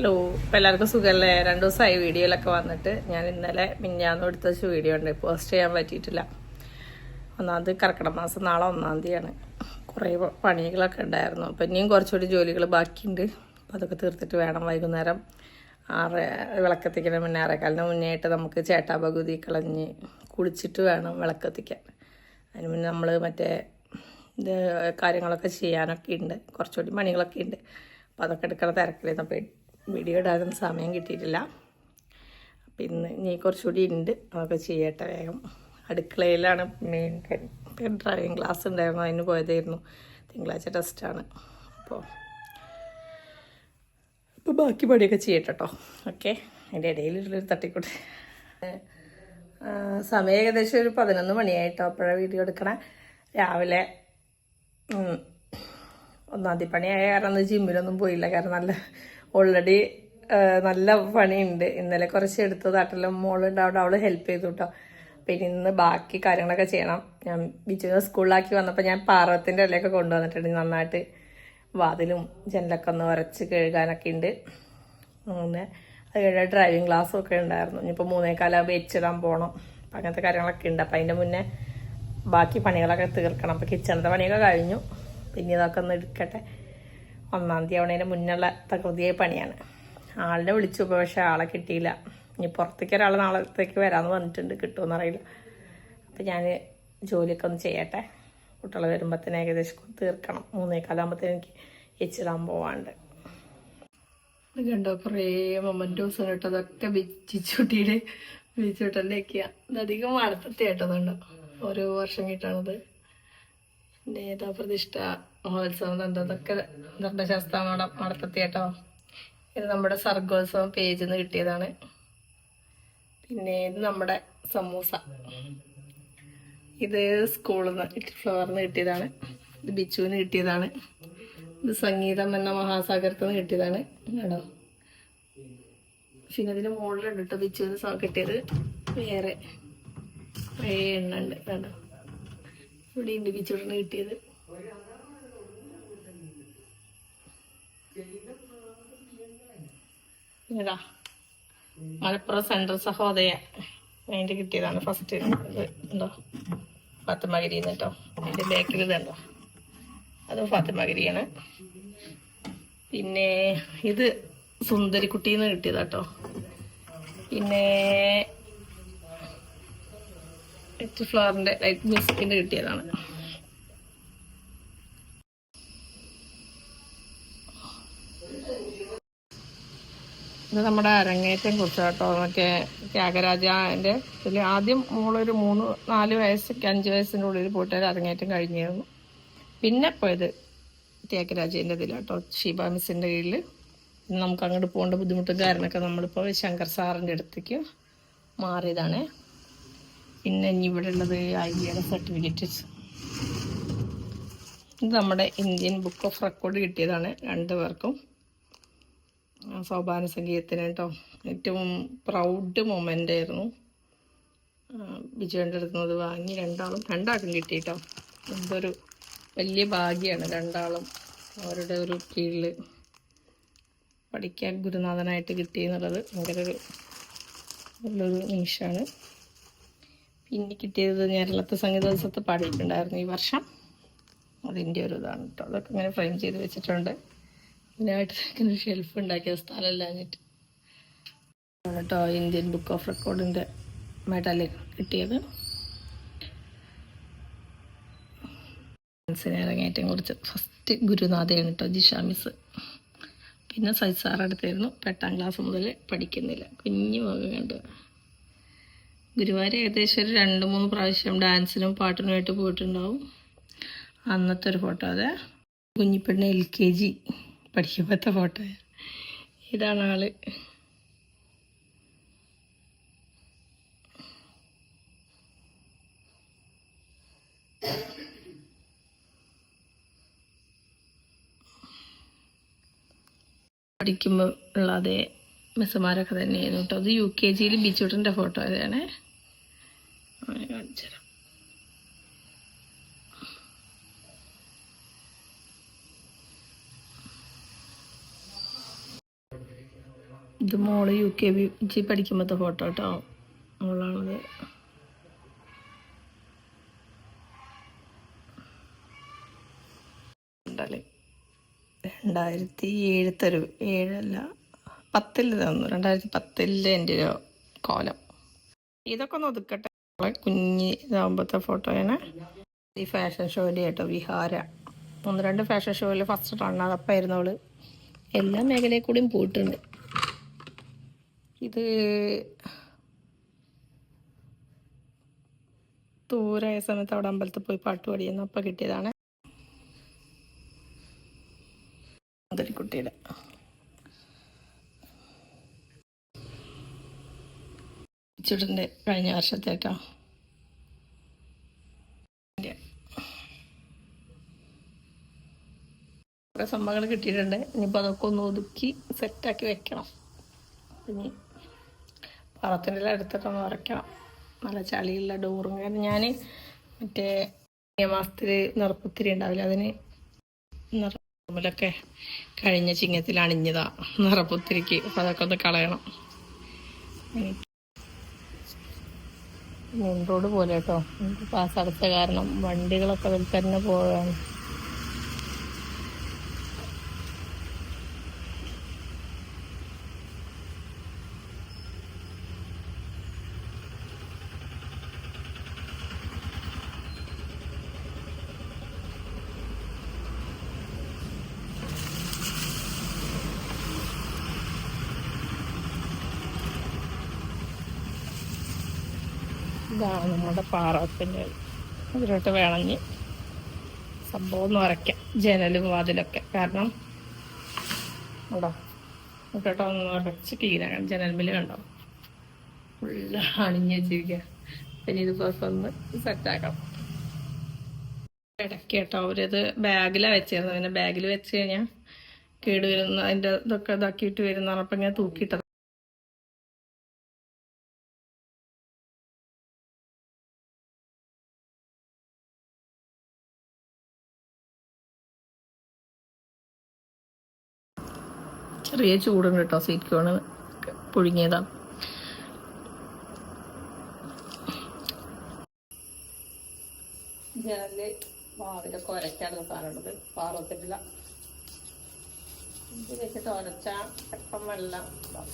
Hello, ഇപ്പം എല്ലാവർക്കും സുഖമല്ലേ? 2 ദിവസമായി വീഡിയോയിലൊക്കെ വന്നിട്ട്. ഞാൻ ഇന്നലെ മിഞ്ഞാന്ന് എടുത്ത വീഡിയോ ഉണ്ട്, പോസ്റ്റ് ചെയ്യാൻ പറ്റിയിട്ടില്ല. ഒന്നാമത് കർക്കിടക മാസം, നാളെ 1-ാം തീയതിയാണ്. കുറേ പണികളൊക്കെ ഉണ്ടായിരുന്നു. അപ്പം ഇനിയും കുറച്ചുകൂടി ജോലികൾ ബാക്കിയുണ്ട്. അപ്പം അതൊക്കെ തീർത്തിട്ട് വേണം വൈകുന്നേരം 6 വിളക്കത്തിക്കുന്ന മുന്നേ 6:15 മുന്നേ ആയിട്ട് നമുക്ക് ചേട്ടാഭഗവതി കളഞ്ഞ് കുളിച്ചിട്ട് വേണം വിളക്കത്തിക്കാൻ. അതിന് മുന്നേ നമ്മൾ മറ്റേ ഇത് കാര്യങ്ങളൊക്കെ ചെയ്യാനൊക്കെ ഉണ്ട്, കുറച്ചുകൂടി പണികളൊക്കെ ഉണ്ട്. അപ്പോൾ അതൊക്കെ എടുക്കുന്ന തിരക്കിലായിരുന്നു. അപ്പോൾ വീഡിയോ ഇടാനൊന്നും സമയം കിട്ടിയിട്ടില്ല. അപ്പം ഇനി കുറച്ചുകൂടി ഉണ്ട്, അതൊക്കെ ചെയ്യട്ടെ വേഗം. അടുക്കളയിലാണ് മെയിൻ ഡ്രൈവിംഗ് ക്ലാസ് ഉണ്ടായിരുന്നു, അതിന് പോയതായിരുന്നു. തിങ്കളാഴ്ച ടെസ്റ്റാണ്. അപ്പോൾ ബാക്കി പണിയൊക്കെ ചെയ്യട്ടെ കേട്ടോ. ഓക്കെ, അതിൻ്റെ ഇടയിലുള്ളൊരു തട്ടിക്കൂട്ട്. സമയം ഏകദേശം ഒരു 11 മണിയായിട്ടോ. അപ്പോഴാണ് വീഡിയോ എടുക്കണേ. രാവിലെ 1-ാം തീയതി പണിയായ കാരണം ജിമ്മിലൊന്നും പോയില്ല. കാരണം ഓൾറെഡി നല്ല പണിയുണ്ട്. ഇന്നലെ കുറച്ച് എടുത്തതാട്ടെല്ലാം മോളുണ്ട് അവിടെ, അവൾ ഹെൽപ്പ് ചെയ്തു കേട്ടോ. പിന്നെ ഇന്ന് ബാക്കി കാര്യങ്ങളൊക്കെ ചെയ്യണം. ഞാൻ ബിജുവിനെ സ്കൂളിലാക്കി വന്നപ്പോൾ ഞാൻ പാർവത്തിൻ്റെ ഇലയൊക്കെ കൊണ്ടുവന്നിട്ടുണ്ട്. നന്നായിട്ട് വാതിലും ജനലൊക്കെ ഒന്ന് ഉരച്ച് കഴുകാനൊക്കെ ഉണ്ട്. അങ്ങനെ അത് കഴിഞ്ഞ ഡ്രൈവിംഗ് ക്ലാസ്സും ഒക്കെ ഉണ്ടായിരുന്നു. ഇനിയിപ്പോൾ 3:15 എച്ചിടാൻ പോകണം. അപ്പം അങ്ങനത്തെ കാര്യങ്ങളൊക്കെ ഉണ്ട്. അപ്പം അതിൻ്റെ മുന്നേ ബാക്കി പണികളൊക്കെ തീർക്കണം. അപ്പോൾ കിച്ചണത്തെ പണിയൊക്കെ കഴിഞ്ഞു. പിന്നെ ഇതൊക്കെ ഒന്ന് എടുക്കട്ടെ. 1-ാം തീയതി ആവണതിന് മുന്നുള്ള തകൃതിയായ പണിയാണ്. ആളിനെ വിളിച്ചു, പക്ഷേ ആളെ കിട്ടിയില്ല. ഇനി പുറത്തേക്ക് ഒരാൾ നാളത്തേക്ക് വരാമെന്ന് പറഞ്ഞിട്ടുണ്ട്, കിട്ടുമെന്ന് അറിയില്ല. അപ്പം ഞാൻ ജോലിയൊക്കെ ഒന്ന് ചെയ്യട്ടെ. കുട്ടികൾ വരുമ്പോഴത്തേന് ഏകദേശം തീർക്കണം. 3:15 എനിക്ക് എച്ചിടാൻ പോവാണ്ട്. ഇത് കണ്ടോ, കുറേ മൊമെൻറ്റോസ് കേട്ടോ. അതൊക്കെ ബീച്ചുട്ടൻ്റെയൊക്കെയാ. ഇതധികം അടുത്തത്തെ കേട്ടതുണ്ടോ, ഓരോ വർഷം കിട്ടണത്. നേതാപ്രതിഷ്ഠ മഹോത്സവം അതൊക്കെ ധർമ്മശാസ്ത്ര നടത്തത്തി കേട്ടോ. ഇത് നമ്മുടെ സർഗോത്സവം പേജിൽ നിന്ന് കിട്ടിയതാണ്. പിന്നെ ഇത് നമ്മുടെ സമൂസ, ഇത് സ്കൂളിൽ നിന്ന് ഫ്ലവറിന് കിട്ടിയതാണ്. ഇത് ബിച്ചുവിന് കിട്ടിയതാണ്. ഇത് സംഗീതം എന്ന മഹാസാഗരത്തിൽ നിന്ന് കിട്ടിയതാണ് കേട്ടോ. പിന്നെ ഇതിന് മുകളിലുണ്ട് കേട്ടോ ബിച്ചുവിന് കിട്ടിയത്. വേറെ കുറേ എണ്ണ ഉണ്ട് കേട്ടോ. ഇവിടെ ഉണ്ട് ബിച്ചുവിന് കിട്ടിയത്. ഇതാ മലപ്പുറം സെൻട്രൽ സഹോദയ, അതിൻ്റെ കിട്ടിയതാണ് ഫസ്റ്റ്. ഇത് ഉണ്ടോ, ഫാത്തിമഗിരിന്ന് കേട്ടോ. അതിൻ്റെ ബാക്കിൽ ഇതുണ്ടോ, അത് ഫാത്തിമഗിരിയാണ്. പിന്നെ ഇത് സുന്ദരിക്കുട്ടിന്ന് കിട്ടിയതാട്ടോ. പിന്നെ ഫ്ലവറിൻ്റെ ലൈറ്റ് മ്യൂസിക്കിൻ്റെ കിട്ടിയതാണ്. ഇത് നമ്മുടെ അരങ്ങേറ്റം കുറിച്ചാട്ടോ. മറ്റേ ത്യാഗരാജൻ്റെ ഇതിൽ ആദ്യം മോളൊരു 3-4 വയസ്സൊക്കെ 5 വയസ്സിൻ്റെ ഉള്ളിൽ പോയിട്ട് അരങ്ങേറ്റം കഴിഞ്ഞിരുന്നു. പിന്നെ പോയത് ത്യാഗരാജൻ്റെ ഇതിലാട്ടോ, ഷീബ മിസ്സിൻ്റെ കീഴിൽ. നമുക്ക് അങ്ങോട്ട് പോകേണ്ട ബുദ്ധിമുട്ടും കാരണമൊക്കെ നമ്മളിപ്പോൾ ശങ്കർ സാറിൻ്റെ അടുത്തേക്ക് മാറിയതാണ്. പിന്നെ ഇനി ഇവിടെ ഉള്ളത് ഐഡിയുടെ സർട്ടിഫിക്കറ്റ്സ്. ഇത് നമ്മുടെ ഇന്ത്യൻ ബുക്ക് ഓഫ് റെക്കോർഡ് കിട്ടിയതാണ് 2 പേർക്കും. സോപാന സംഗീതത്തിന് കേട്ടോ. ഏറ്റവും പ്രൗഡ് മൊമെൻ്റ് ആയിരുന്നു. ബിജുവിൻ്റെ അടുത്തുനിന്നത് വാങ്ങി രണ്ടാൾക്കും കിട്ടി കേട്ടോ. എന്തൊരു വലിയ ഭാഗ്യമാണ്. 2ആളും അവരുടെ ഒരു കീഴിൽ പഠിക്കാൻ ഗുരുനാഥനായിട്ട് കിട്ടിയെന്നുള്ളത് ഭയങ്കര നല്ലൊരു നിമിഷമാണ്. പിന്നെ കിട്ടിയത് കേരളത്തെ സംഗീതോത്സവത്തിൽ പാടിയിട്ടുണ്ടായിരുന്നു ഈ വർഷം. അതിൻ്റെ ഒരു ഇതാണ് കേട്ടോ. അതൊക്കെ ഇങ്ങനെ ഫ്രെയിം ചെയ്ത് വെച്ചിട്ടുണ്ട്. ഇതിനായിട്ട് ഒരു ഷെൽഫ് ഉണ്ടാക്കിയ സ്ഥലമില്ലാഞ്ഞിട്ട് കേട്ടോ. ഇന്ത്യൻ ബുക്ക് ഓഫ് റെക്കോർഡിൻ്റെ മെഡൽ കിട്ടിയത്. അരങ്ങേറ്റം കുറിച്ച് ഫസ്റ്റ് ഗുരുനാഥയാണ് കേട്ടോ, ജിഷ മിസ്. പിന്നെ സജിത് സാർ അടുത്തായിരുന്നു. 8-ാം ക്ലാസ് മുതൽ പഠിക്കുന്നില്ല, കുഞ്ഞു മുഖം കണ്ട്. ഗുരുവായൂർ ഏകദേശം ഒരു 2-3 പ്രാവശ്യം ഡാൻസിനും പാട്ടിനുമായിട്ട് പോയിട്ടുണ്ടാവും. അന്നത്തെ ഒരു ഫോട്ടോ. അതെ, കുഞ്ഞിപ്പെണ്ണ് LKG പഠിക്കുമ്പോഴത്തെ ഫോട്ടോ. ഇതാണ് ആള്. പഠിക്കുമ്പോൾ ഉള്ള അതേ മിസ്സുമാരൊക്കെ തന്നെയായിരുന്നു കേട്ടോ. അത് UKGയിൽ ബിച്ചുട്ടൻ്റെ ഫോട്ടോ അതാണ്. കാണിച്ചു തരാം. ഇത് മോള് UKG പഠിക്കുമ്പോഴത്തെ ഫോട്ടോ കേട്ടോ. മോളാണത്. ഉണ്ടല്ലേ 2007 തരൂ 7 10 തന്നു. 2010 എൻ്റെ ഒരു കോലം. ഇതൊക്കെ ഒന്ന് ഒതുക്കട്ടെ. കുഞ്ഞി ഇതാകുമ്പോഴത്തെ ഫോട്ടോയാണ്. ഈ ഫാഷൻ ഷോയിൽ കേട്ടോ വിഹാര 1-2 ഫാഷൻ ഷോയിൽ ഫസ്റ്റ് റണ്ണറപ്പായിരുന്നു അവള്. എല്ലാ മേഖലയിൽ കൂടിയും പോയിട്ടുണ്ട്. ഇത് ദൂരായ സമയത്ത് അവിടെ അമ്പലത്തിൽ പോയി പാട്ട് പാടിയെന്ന് അപ്പം കിട്ടിയതാണ്. കുട്ടിയുടെ ചുടൻ്റെ കഴിഞ്ഞ വർഷത്തേട്ടോ. കുറേ സംഭവങ്ങൾ കിട്ടിയിട്ടുണ്ട്. ഇനിയിപ്പോൾ അതൊക്കെ ഒന്ന് ഒതുക്കി സെറ്റാക്കി വെക്കണം. ഇനി പാറത്തിൻ്റെ എടുത്തിട്ടൊന്ന് ഉറയ്ക്കണം. നല്ല ചളിയുള്ള ഡോറും. കാരണം ഞാൻ മറ്റേ മാസത്തിൽ നിറപ്പുത്തിരി ഉണ്ടാവില്ല, അതിന് നിറമൊക്കെ കഴിഞ്ഞ ചിങ്ങത്തിൽ അണിഞ്ഞതാ നിറപ്പുത്തിരിക്ക്. അപ്പം അതൊക്കെ ഒന്ന് കളയണം. മെയിൻ റോഡ് പോലെ കേട്ടോ. എനിക്ക് പാസ് അടുത്ത കാരണം വണ്ടികളൊക്കെ അതിൽ തന്നെ പോവുകയാണ്. ഇതാണ് നമ്മുടെ പാറത്തിൻ്റെ. ഇതിലോട്ട് വേണമെങ്കിൽ സംഭവം ഒന്ന് ഉറയ്ക്കാം, ജനലും വാതിലൊക്കെ. കാരണം ഉണ്ടോ ഇട്ടോട്ടോ ഒന്ന് ഉറച്ച് ക്ലീനാക്കാം. ജനൽമില് കണ്ടോ ഫുള്ള് അണിഞ്ഞ് വെച്ചിരിക്കുക. പിന്നെ ഇതുപോലെ ഒന്ന് സെറ്റാക്കാം. ഇടയ്ക്ക് കേട്ടോ അവരത് ബാഗിലാണ് വെച്ചിരുന്നത്. പിന്നെ ബാഗിൽ വെച്ച് കഴിഞ്ഞാൽ കേട് വരുന്ന അതിൻ്റെ ഇതൊക്കെ ഇതാക്കിയിട്ട് വരുന്ന അപ്പം ഇങ്ങനെ തൂക്കിയിട്ടത്. ചെറിയ ചൂടുണ്ട് കേട്ടോ. സ്വീറ്റ് കോൺ പുഴുങ്ങിയതാണ്. ജനല് വാതിലൊക്കെ ഉരയ്ക്കാനുള്ള സാധനമുള്ളത് പാറത്തില്ല. ഇത് വെച്ചിട്ട് ഉരച്ച പെട്ടെന്ന് വെള്ളമൊക്കെ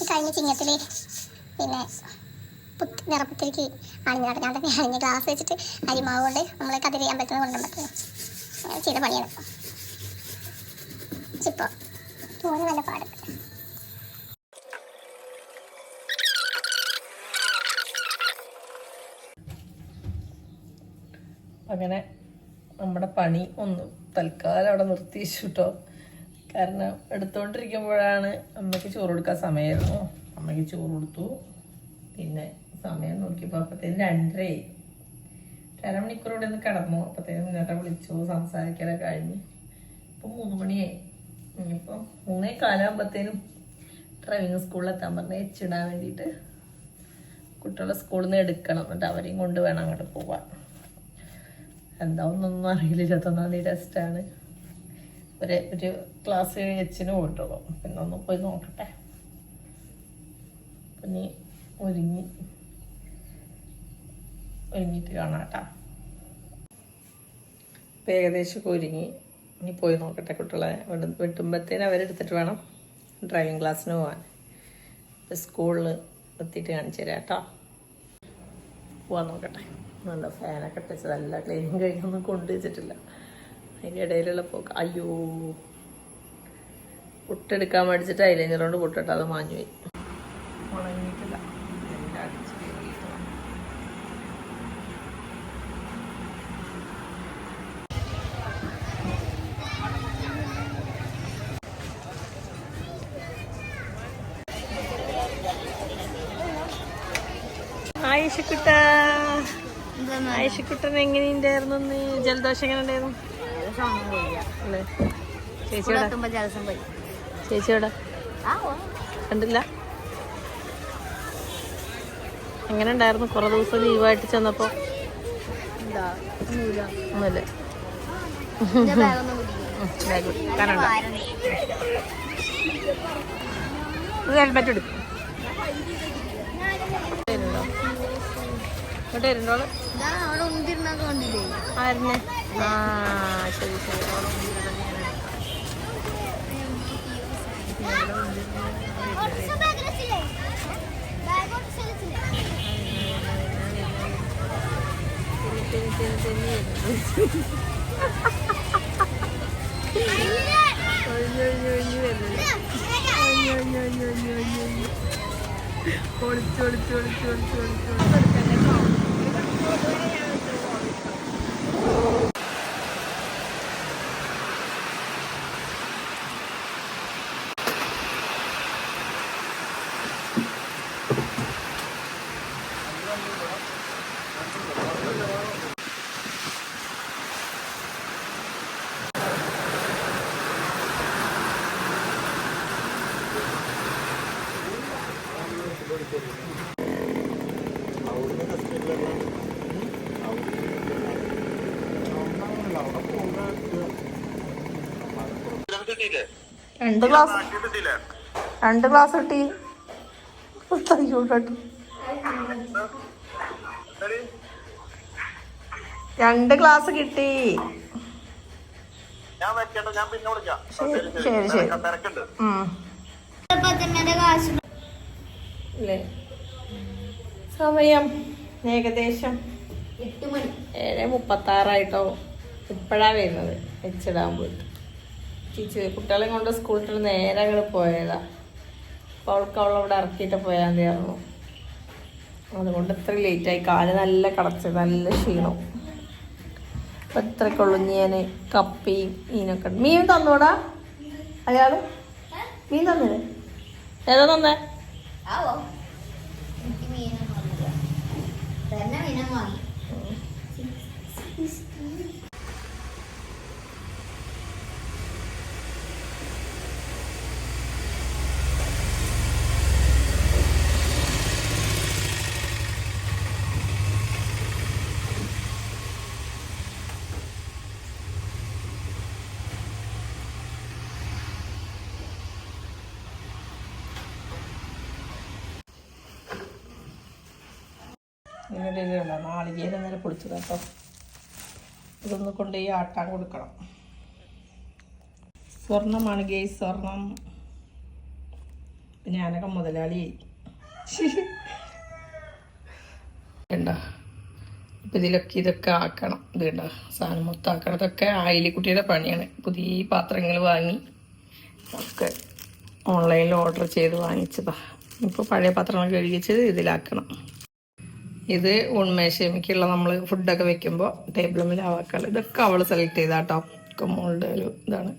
കഴിഞ്ഞ ചിങ്ങത്തിൽ പിന്നെ നിറപ്പത്തിരിക്ക് അണിഞ്ഞാട്ട് ഞാൻ തന്നെ അണിഞ്ഞ് ഗ്ലാസ് വെച്ചിട്ട് അരിമാവ് കൊണ്ട് നമ്മൾ കതിരി അമ്പലത്തിൽ കൊണ്ടുപോകാൻ പറ്റും. അങ്ങനെ ചെയ്ത പണിയാണ്. ഇപ്പോൾ തോന്നി നല്ല പാട്. അങ്ങനെ നമ്മുടെ പണി ഒന്ന് തൽക്കാലം അവിടെ നിർത്തി വെച്ചു കേട്ടോ. കാരണം എടുത്തുകൊണ്ടിരിക്കുമ്പോഴാണ് അമ്മയ്ക്ക് ചോറ് കൊടുക്കാൻ സമയമായിരുന്നു. അമ്മയ്ക്ക് ചോറ് കൊടുത്തു. പിന്നെ സമയം നോക്കിയപ്പോൾ അപ്പോഴത്തേനും 2:30. 1 മണിക്കൂർ ഇവിടെ നിന്ന് കിടന്നു. അപ്പോഴത്തേനും നേരെ വിളിച്ചു സംസാരിക്കാനൊക്കെ കഴിഞ്ഞ് ഇപ്പം 3 മണിയായി. ഇനിയിപ്പം 3:15 ഡ്രൈവിങ് സ്കൂളിലെത്താൻ പറഞ്ഞ് എച്ചിടാൻ വേണ്ടിയിട്ട് കുട്ടികളെ സ്കൂളിൽ നിന്ന് എടുക്കണം. എന്നിട്ട് അവരെയും കൊണ്ട് വേണം അങ്ങോട്ട് പോവാൻ. എന്താ ഒന്നൊന്നും അറിയില്ല. 21-ാം തീയതി ടെസ്റ്റാണ്. ഒരു ക്ലാസ് എച്ചിന് പോയിട്ടുള്ളൂ. പിന്നെ ഒന്ന് പോയി നോക്കട്ടെ. പിന്നെ ഒരുങ്ങിയിട്ട് കാണാം കേട്ടോ. ഇപ്പം ഏകദേശമൊക്കെ ഒരുങ്ങി. ഇനി പോയി നോക്കട്ടെ. കുട്ടികളെ വെട്ടുമ്പോഴത്തേനും അവരെടുത്തിട്ട് വേണം ഡ്രൈവിംഗ് ക്ലാസ്സിന് പോകാൻ. സ്കൂളിൽ എത്തിയിട്ട് കാണിച്ചു തരാം കേട്ടോ. പോവാൻ നോക്കട്ടെ. നല്ല ഫാനൊക്കെ ഇട്ടിച്ച് നല്ല ക്ലീനിങ് കഴിഞ്ഞൊന്നും കൊണ്ടുവച്ചിട്ടില്ല. അതിൻ്റെ ഇടയിലുള്ള പോക്ക്. അയ്യോ പുട്ടെടുക്കാൻ മടിച്ചിട്ട് ഐലൈനർ കൊണ്ട് പുട്ടിട്ട് അത് മാഞ്ഞു പോയി. ഉണങ്ങിയിട്ടില്ല. ആയിഷക്കുട്ട ആയിഷക്കുട്ടൻ എങ്ങനെയുണ്ടായിരുന്നു ജലദോഷം എങ്ങനെ ഉണ്ടായിരുന്നു അല്ലേ ചേച്ചിയോടെ കണ്ടില്ല എങ്ങനെ ഉണ്ടായിരുന്നു കുറെ ദിവസം ലീവായിട്ട് ചെന്നപ്പോ ഒന്നുമില്ല ഹെൽമെറ്റ് എടുക്കും ഇങ്ങോട്ട് വരുന്നോള് ആയിരുന്നേ ആ ശരി ശരി രണ്ട് ഗ്ലാസ് കിട്ടി രണ്ട് ഗ്ലാസ് കിട്ടി ശരി ശരി സമയം ഏകദേശം 7:36 ഇപ്പോഴാ വരുന്നത് വെച്ചിടാൻ പോയിട്ട് ചേച്ചി കുട്ടികളെ കൊണ്ട് സ്കൂളിൽ നേരെ അങ്ങോട്ട് പോയതാ അപ്പോൾ അവളവിടെ ഇറക്കിയിട്ട് പോയാൽ മതിയായിരുന്നു അതുകൊണ്ട് ഇത്ര ലേറ്റായി കാല് നല്ല കടച്ച് നല്ല ക്ഷീണം അപ്പം ഇത്രയ്ക്കുള്ളൂ ഞാൻ കപ്പിയും മീനൊക്കെ മീൻ തന്നൂടാ അയാൾ മീൻ തന്നില്ലേ ഏതാ തന്നേ നിങ്ങളുടെ ഇതുണ്ടോ നാളികേരം നേരെ പൊടിച്ചത് കേട്ടോ ഇതൊന്ന് കൊണ്ട് ഈ ആട്ടാൻ കൊടുക്കണം സ്വർണ്ണമാണ് ഗേസ് സ്വർണം ഞാനൊക്കെ മുതലാളി വേണ്ട അപ്പം ഇതിലൊക്കെ ഇതൊക്കെ ആക്കണം ഇത് വേണ്ട സാധനം മൊത്തം ആക്കണം ഇതൊക്കെ ആയിലിക്കുട്ടിയുടെ പണിയാണ് പുതിയ പാത്രങ്ങൾ വാങ്ങി ഒക്കെ ഓൺലൈനിൽ ഓർഡർ ചെയ്ത് വാങ്ങിച്ചതാണ് ഇപ്പോൾ പഴയ പാത്രങ്ങൾ കഴുകിച്ചത് ഇതിലാക്കണം ഇത് ഉണ്മേശമിക്കുള്ള നമ്മൾ ഫുഡൊക്കെ വെക്കുമ്പോൾ ടേബിൾ മേലെ ആവാക്കാറ് ഇതൊക്കെ അവൾ സെലക്ട് ചെയ്താട്ടോ ഒക്കെ മോളുടെ ഒരു ഇതാണ്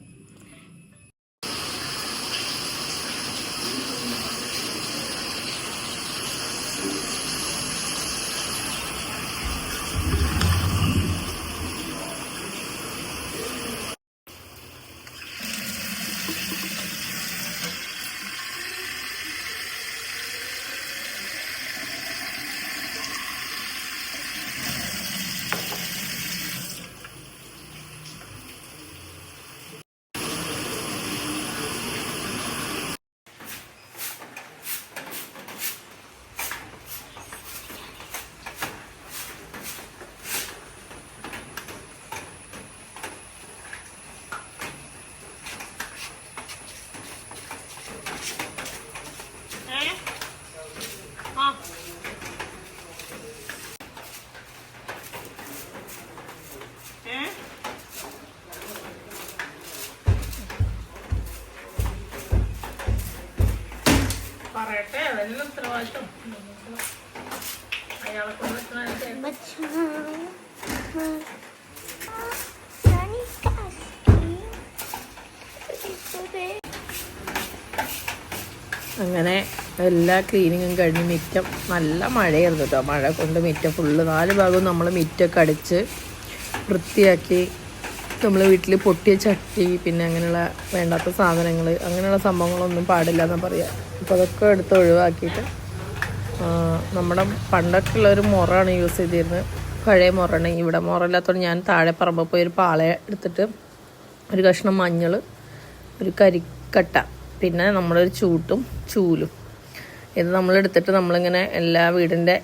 പറയട്ടെ അതെല്ലാം ഉത്തരവാദിത്വം അയാളെ കൊണ്ട് അങ്ങനെ എല്ലാ ക്ലീനിങ്ങും കഴിഞ്ഞ് മിറ്റം നല്ല മഴയായിരുന്നു കേട്ടോ. മഴ കൊണ്ട് മിറ്റം ഫുള്ള് 4 ഭാഗവും നമ്മൾ മിറ്റമൊക്കെ അടിച്ച് വൃത്തിയാക്കി. നമ്മൾ വീട്ടിൽ പൊട്ടിയ ചട്ടി പിന്നെ അങ്ങനെയുള്ള വേണ്ടാത്ത സാധനങ്ങൾ അങ്ങനെയുള്ള സംഭവങ്ങളൊന്നും പാടില്ല എന്ന് പറയാം. അപ്പോൾ അതൊക്കെ എടുത്ത് ഒഴിവാക്കിയിട്ട് നമ്മുടെ പണ്ടൊക്കെ ഉള്ളൊരു മുറമാണ് യൂസ് ചെയ്തിരുന്നത്. പഴയ മുറയാണ്. ഇവിടെ മുറയില്ലാത്തതുകൊണ്ട് ഞാൻ താഴെ പറമ്പ് പോയി ഒരു പാളയ എടുത്തിട്ട് ഒരു കഷ്ണം മഞ്ഞൾ, ഒരു കരിക്കട്ട, പിന്നെ നമ്മളൊരു ചൂലും ഇത് നമ്മളെടുത്തിട്ട് നമ്മളിങ്ങനെ എല്ലാ വീടിൻ്റെ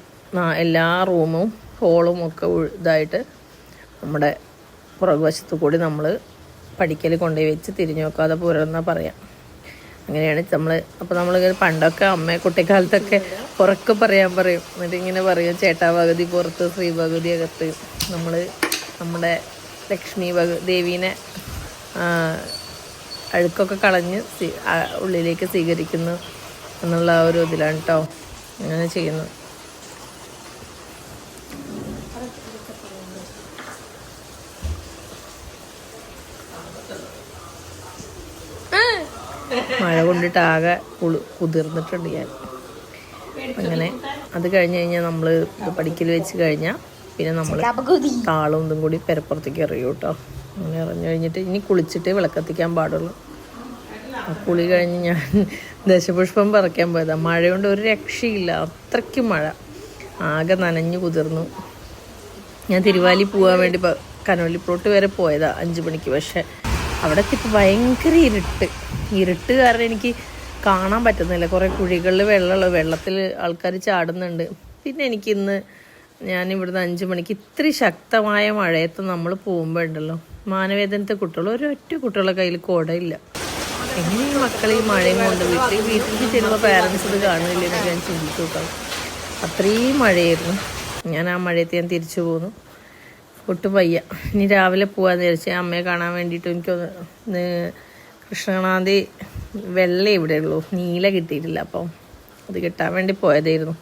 എല്ലാ റൂമും ഹോളും ഒക്കെ ഇതായിട്ട് നമ്മുടെ പുറകുവശത്ത് കൂടി നമ്മൾ പഠിക്കൽ കൊണ്ടുപോയി വെച്ച് തിരിഞ്ഞു നോക്കാതെ പോരെന്നാണ് പറയാം. അങ്ങനെയാണ് നമ്മൾ. അപ്പോൾ നമ്മളിങ്ങനെ പണ്ടൊക്കെ അമ്മ കുട്ടിക്കാലത്തൊക്കെ പുറക്കെ പറയും. എന്നിട്ട് ഇങ്ങനെ പറയും ചേട്ടാ പകുതി പുറത്ത് ശ്രീ പകുതി അകത്ത്. നമ്മൾ നമ്മുടെ ലക്ഷ്മി ദേവീനെ അഴുക്കൊക്കെ കളഞ്ഞ് ഉള്ളിലേക്ക് സ്വീകരിക്കുന്നു എന്നുള്ള ആ ഒരു ഇതിലാണ് കേട്ടോ അങ്ങനെ ചെയ്യുന്നത്. മഴ കൊണ്ടിട്ട് ആകെ കുതിർന്നിട്ടുണ്ട് ഞാൻ. അങ്ങനെ അത് കഴിഞ്ഞ് കഴിഞ്ഞാൽ നമ്മൾ ഇത് പഠിക്കൽ വെച്ച് കഴിഞ്ഞാൽ പിന്നെ നമ്മൾ താളും ഇതും കൂടി പെരപ്പുറത്തേക്ക് എറിയും കേട്ടോ. അങ്ങനെ എറിഞ്ഞു കഴിഞ്ഞിട്ട് ഇനി കുളിച്ചിട്ട് വിളക്കത്തിക്കാൻ പാടുള്ളൂ. ആ കുളി കഴിഞ്ഞ് ഞാൻ ദശപുഷ്പം പറിക്കാൻ പോയതാണ്. മഴ കൊണ്ട് ഒരു രക്ഷയില്ല, അത്രയ്ക്കും മഴ. ആകെ നനഞ്ഞു കുതിർന്നു. ഞാൻ തിരുവാലി പോകാൻ വേണ്ടി കനോലിപ്ലോട്ട് വരെ പോയതാണ് 5 മണിക്ക്. പക്ഷെ അവിടെ എത്തിയപ്പോൾ ഭയങ്കര ഇരുട്ട് കാരണം എനിക്ക് കാണാൻ പറ്റുന്നില്ല. കുറേ കുഴികളിൽ വെള്ളത്തിൽ ആൾക്കാർ ചാടുന്നുണ്ട്. പിന്നെ എനിക്കിന്ന് ഞാനിവിടുന്ന് 5 മണിക്ക് ഇത്ര ശക്തമായ മഴയത്ത് നമ്മൾ പോകുമ്പോൾ ഉണ്ടല്ലോ മാനവേദനത്തെ കുട്ടികൾ ഒരൊറ്റ കുട്ടികളുടെ കയ്യിൽ കുടയില്ല. എങ്ങനെ ഈ മക്കളെ ഈ മഴയും കൊണ്ട് വീട്ടിലേക്ക് ചെല്ലുമ്പോൾ പാരൻസ് ഇത് കാണുന്നില്ല എന്നൊക്കെ ഞാൻ ചിന്തിച്ചു നോക്കാം. അത്രയും മഴയായിരുന്നു. ഞാൻ ആ മഴയത്ത് ഞാൻ തിരിച്ചു പോന്നു. ഒട്ടും വയ്യ. ഇനി രാവിലെ പോകാമെന്ന് വിചാരിച്ചു അമ്മയെ കാണാൻ വേണ്ടിയിട്ട്. എനിക്കൊന്ന് കൃഷ്ണനാഥി വെള്ള ഇവിടെ ഉള്ളൂ, നീല കിട്ടിയിട്ടില്ല. അപ്പം അത് കിട്ടാൻ വേണ്ടി പോയതായിരുന്നു.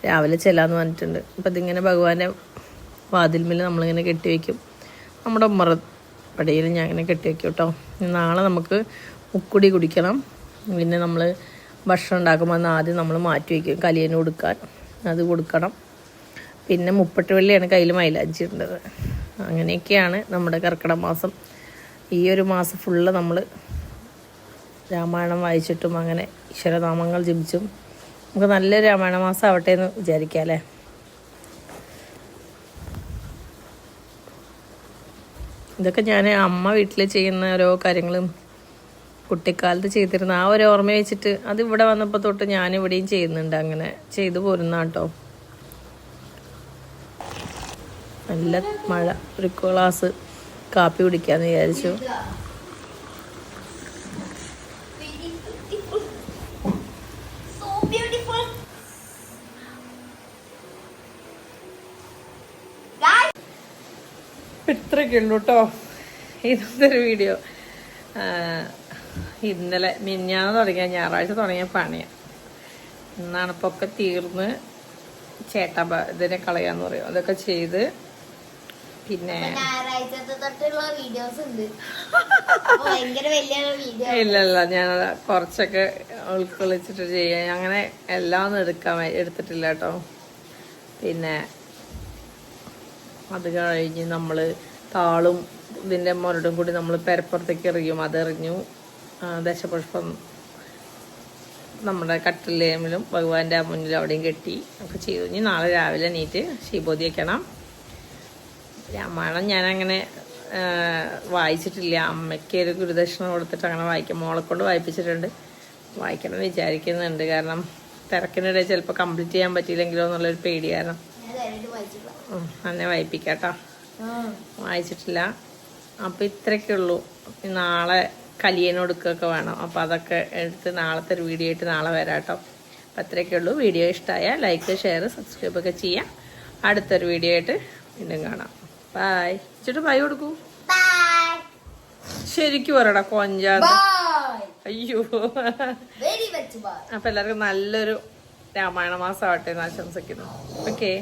രാവിലെ ചെല്ലാന്ന് പറഞ്ഞിട്ടുണ്ട്. അപ്പം ഇതിങ്ങനെ ഭഗവാന്റെ വാതിൽമേൽ നമ്മളിങ്ങനെ കെട്ടിവെക്കും. നമ്മുടെ ഉമ്മറപ്പടിയിൽ ഞാൻ ഇങ്ങനെ കെട്ടിവെക്കും കേട്ടോ. നാളെ നമുക്ക് മുക്കുടി കുടിക്കണം. പിന്നെ നമ്മൾ ഭക്ഷണം ഉണ്ടാക്കുമ്പോൾ ആദ്യം നമ്മൾ മാറ്റി വയ്ക്കും കലിയന് കൊടുക്കാൻ, അത് കൊടുക്കണം. പിന്നെ 30 വെള്ളിയാണ് കയ്യിൽ മൈലാഞ്ചി ഇടേണ്ടത്. അങ്ങനെയൊക്കെയാണ് നമ്മുടെ കർക്കിടക മാസം. ഈ ഒരു മാസം ഫുള്ള് നമ്മൾ രാമായണം വായിച്ചിട്ടും അങ്ങനെ ഈശ്വരനാമങ്ങൾ ജപിച്ചും നമുക്ക് നല്ലൊരു രാമായണ മാസം ആവട്ടെ എന്ന് വിചാരിക്കാം അല്ലേ. ഇതൊക്കെ ഞാൻ അമ്മ വീട്ടിൽ ചെയ്യുന്ന ഓരോ കാര്യങ്ങളും കുട്ടിക്കാലത്ത് ചെയ്തിരുന്ന ആ ഒരു ഓർമ്മ വെച്ചിട്ട് അത് ഇവിടെ വന്നപ്പോൾ തൊട്ട് ഞാനിവിടെയും ചെയ്യുന്നുണ്ട്. അങ്ങനെ ചെയ്തു പോരുന്ന കേട്ടോ. നല്ല മഴ. ഒരു ഗ്ലാസ് കാപ്പി കുടിക്കാമെന്ന് വിചാരിച്ചു. ഇത്രയൊക്കെ ഉള്ളൂ കേട്ടോ ഇന്നത്തെ ഒരു വീഡിയോ. ഇന്നലെ മിനിഞ്ഞാന്ന് തുടങ്ങിയ ഞായറാഴ്ച തുടങ്ങിയ പണിയാണ്. ഇന്നാണ് ഇപ്പോൾ ഒക്കെ തീർന്ന് ചേട്ടാ ഇതിനെ കളയാന്ന് പറയും. അതൊക്കെ ചെയ്ത് പിന്നെ ഇല്ല ഞാൻ കുറച്ചൊക്കെ ഉൾക്കൊള്ളിച്ചിട്ട് ചെയ്യാൻ അങ്ങനെ എല്ലാം ഒന്നും എടുത്തിട്ടില്ല കേട്ടോ. പിന്നെ അത് കഴിഞ്ഞ് നമ്മൾ താളും ഇതിൻ്റെ മുരടും കൂടി നമ്മൾ പെരപ്പുറത്തേക്ക് എറിയും. അതെറിഞ്ഞു. ദശപുഷ്പം നമ്മുടെ കട്ടിലേമിലും ഭഗവാന്റെ മുന്നിലും അവിടെയും കെട്ടി ഒക്കെ ചെയ്തു. ഇനി നാളെ രാവിലെ എണീറ്റ് ശീബോധി വയ്ക്കണം. രാമായണം ഞാനങ്ങനെ വായിച്ചിട്ടില്ല. അമ്മയ്ക്ക് ഒരു ഗുരുദക്ഷിണ കൊടുത്തിട്ട് അങ്ങനെ വായിക്കാം. മോളെ കൊണ്ട് വായിപ്പിച്ചിട്ടുണ്ട്. വായിക്കണം എന്ന് വിചാരിക്കുന്നുണ്ട്. കാരണം തിരക്കിനിടെ ചിലപ്പോൾ കംപ്ലീറ്റ് ചെയ്യാൻ പറ്റിയില്ലെങ്കിലോ എന്നുള്ളൊരു പേടി കാരണം അന്നെ വായിപ്പിക്കാട്ടോ. വായിച്ചിട്ടില്ല. അപ്പോൾ ഇത്രയൊക്കെ ഉള്ളൂ. നാളെ കലിയനൊടുക്കൊക്കെ വേണം. അപ്പോൾ അതൊക്കെ എടുത്ത് നാളത്തെ ഒരു വീഡിയോ ആയിട്ട് നാളെ വരാം കേട്ടോ. അപ്പം അത്രയൊക്കെ ഉള്ളൂ. വീഡിയോ ഇഷ്ടമായാൽ ലൈക്ക്, ഷെയർ, സബ്സ്ക്രൈബ് ഒക്കെ ചെയ്യാം. അടുത്തൊരു വീഡിയോ ആയിട്ട് വീണ്ടും കാണാം. ബായ്. ചേട്ടാ ബൈ കൊടുക്കൂ. ശരിക്കും പറയടാ കൊഞ്ചാതെ. അയ്യോ. അപ്പം എല്ലാവർക്കും നല്ലൊരു രാമായണ മാസം ആവട്ടെ എന്ന് ആശംസിക്കുന്നു. ഓക്കെ.